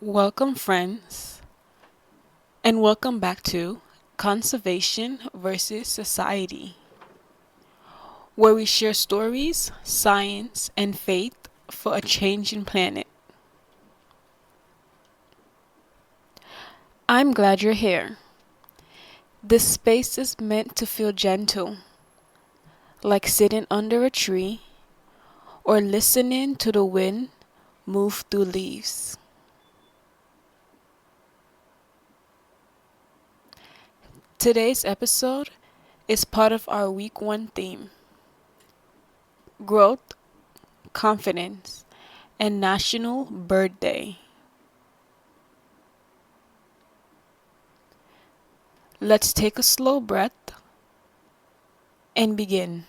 Welcome, friends, and welcome back to Conservation versus Society, where we share stories, science, and faith for a changing planet. I'm glad you're here. This space is meant to feel gentle, like sitting under a tree or listening to the wind move through leaves. Today's episode is part of our week 1 theme: growth, confidence, and National Bird Day. Let's take a slow breath and begin.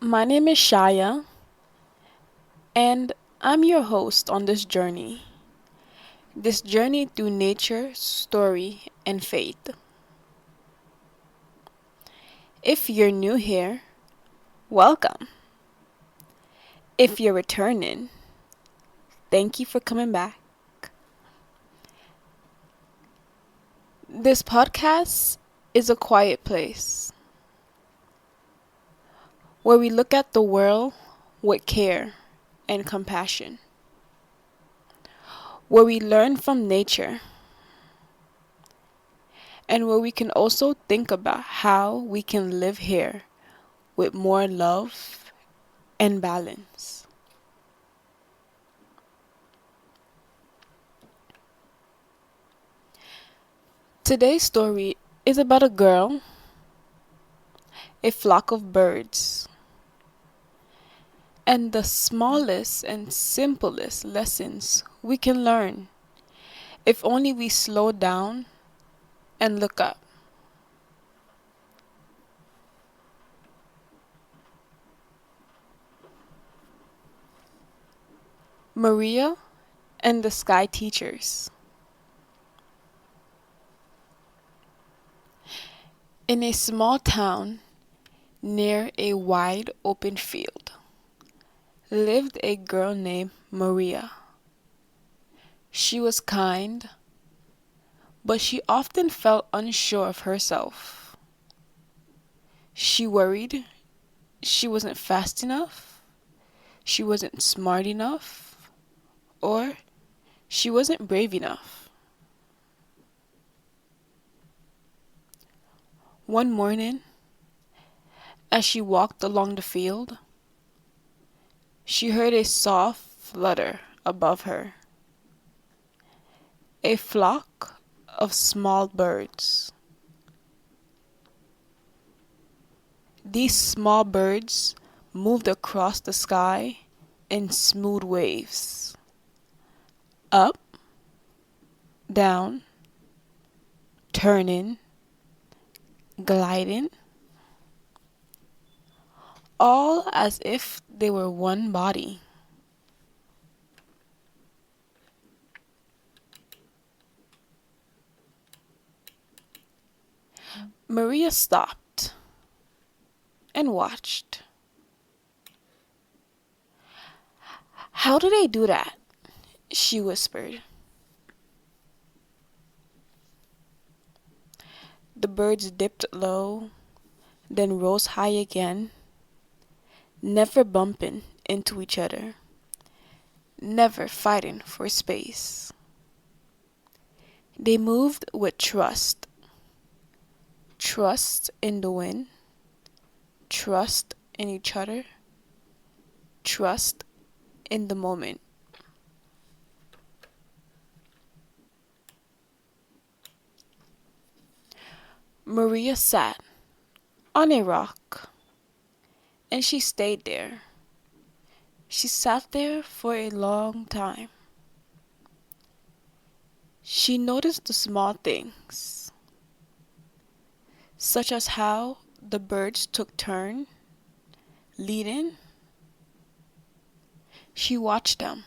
My name is Shaya, and I'm your host on this journey. This journey through nature, story, and faith. If you're new here, welcome. If you're returning, thank you for coming back. This podcast is a quiet place where we look at the world with care and compassion, where we learn from nature, and where we can also think about how we can live here with more love and balance. Today's story is about a girl, a flock of birds, and the smallest and simplest lessons we can learn if only we slow down and look up. Maria and the Sky Teachers. In a small town near a wide open field lived a girl named Maria. She was kind, but she often felt unsure of herself. She worried she wasn't fast enough, she wasn't smart enough, or she wasn't brave enough. One morning, as she walked along the field, she heard a soft flutter above her. A flock of small birds. These small birds moved across the sky in smooth waves. Up, down, turning, gliding, all as if they were one body. Maria stopped and watched. "How do they do that?" she whispered. The birds dipped low, then rose high again, never bumping into each other, never fighting for space. They moved with trust. Trust in the wind, trust in each other, trust in the moment. Maria sat on a rock, and she stayed there. She sat there for a long time. She noticed the small things, such as how the birds took turn leading. She watched them.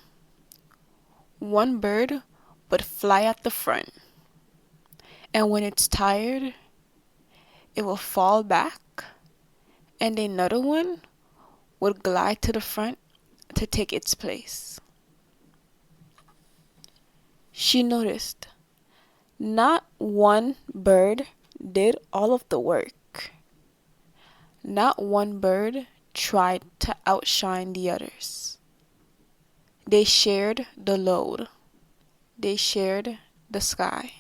One bird would fly at the front, and when it's tired, it will fall back, and another one would glide to the front to take its place. She noticed not one bird did all of the work. Not one bird tried to outshine the others. They shared the load. They shared the sky.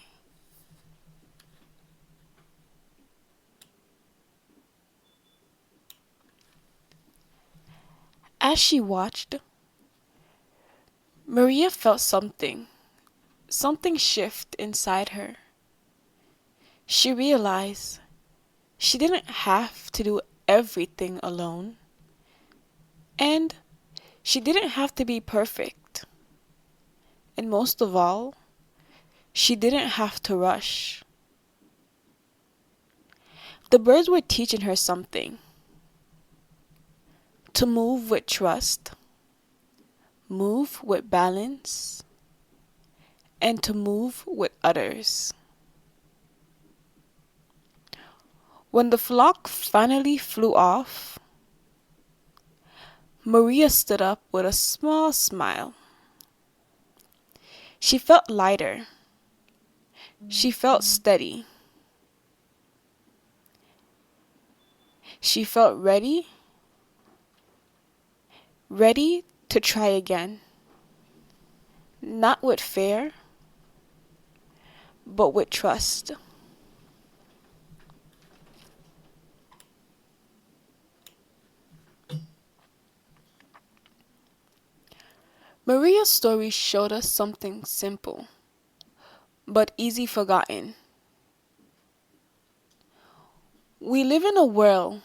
As she watched, Maria felt something shift inside her. She realized she didn't have to do everything alone, and she didn't have to be perfect. And most of all, she didn't have to rush. The birds were teaching her something: to move with trust, move with balance, and to move with others. When the flock finally flew off, Maria stood up with a small smile. She felt lighter. She felt steady. She felt ready to try again. Not with fear, but with trust. Maria's story showed us something simple, but easy forgotten. We live in a world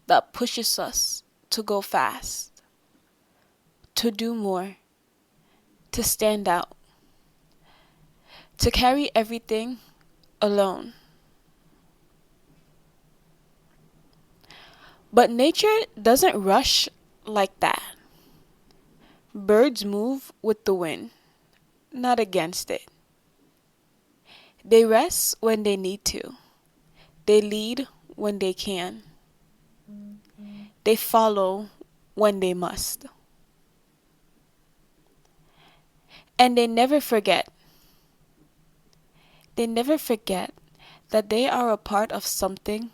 that pushes us to go fast, to do more, to stand out, to carry everything alone. But nature doesn't rush like that. Birds move with the wind, not against it. They rest when they need to. They lead when they can. They follow when they must. And they never forget. They never forget that they are a part of something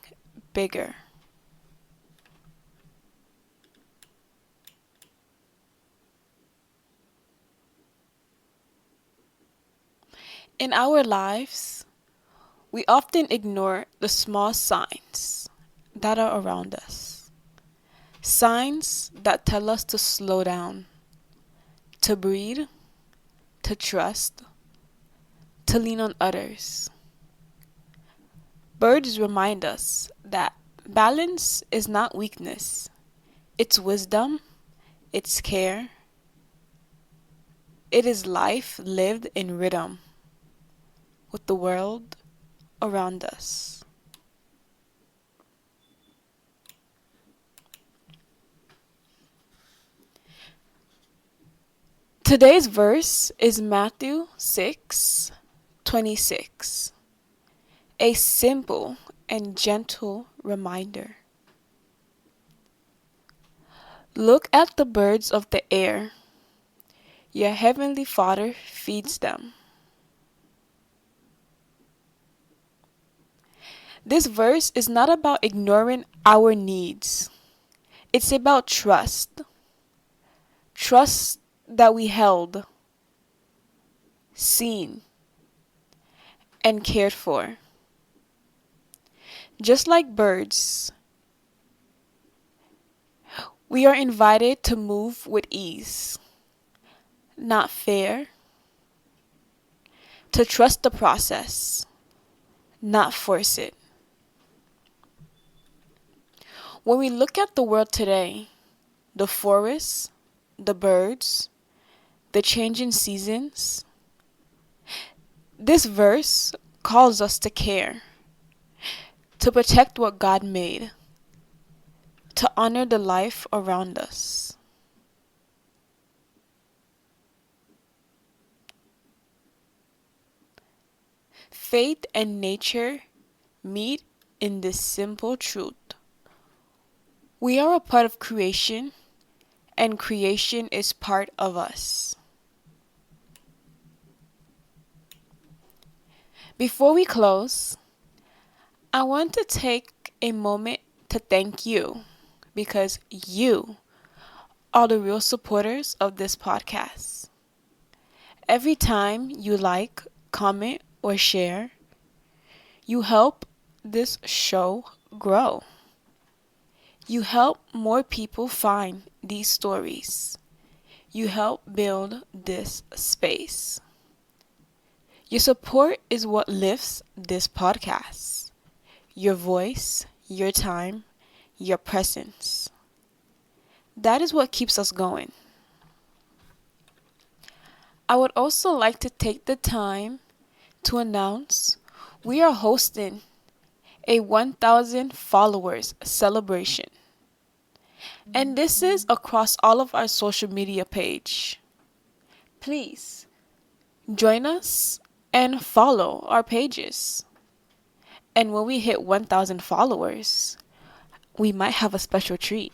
bigger. In our lives, we often ignore the small signs that are around us. Signs that tell us to slow down, to breathe, to trust, to lean on others. Birds remind us that balance is not weakness, it's wisdom, it's care, it is life lived in rhythm with the world around us. Today's verse is Matthew 6:26, a simple and gentle reminder. Look at the birds of the air. Your heavenly Father feeds them. This verse is not about ignoring our needs. It's about trust. Trust that we held, seen, and cared for. Just like birds, we are invited to move with ease, not fear, to trust the process, not force it. When we look at the world today, the forests, the birds, the changing seasons, this verse calls us to care, to protect what God made, to honor the life around us. Faith and nature meet in this simple truth. We are a part of creation and creation is part of us. Before we close, I want to take a moment to thank you because you are the real supporters of this podcast. Every time you like, comment, or share, you help this show grow. You help more people find these stories. You help build this space. Your support is what lifts this podcast. Your voice, your time, your presence. That is what keeps us going. I would also like to take the time to announce we are hosting a 1,000 followers celebration. And this is across all of our social media page. Please join us and follow our pages. And when we hit 1,000 followers, we might have a special treat.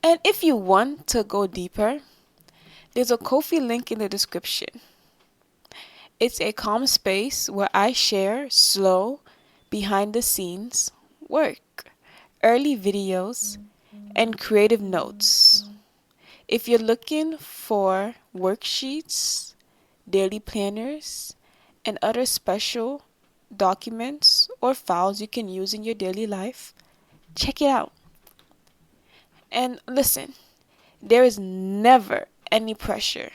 And if you want to go deeper, there's a Ko-fi link in the description. It's a calm space where I share slow, behind the scenes work, early videos, and creative notes. If you're looking for worksheets, daily planners, and other special documents or files you can use in your daily life, check it out. And listen, there is never any pressure.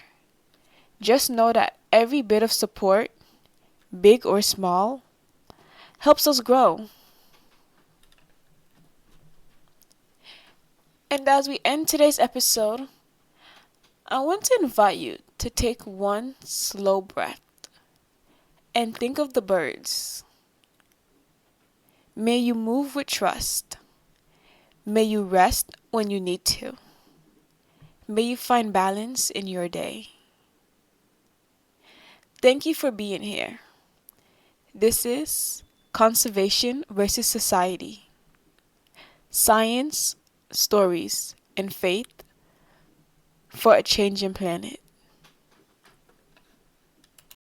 Just know that every bit of support, big or small, helps us grow. And as we end today's episode, I want to invite you to take one slow breath and think of the birds. May you move with trust. May you rest when you need to. May you find balance in your day. Thank you for being here. This is Conservation versus Society. Science, stories, and faith for a changing planet.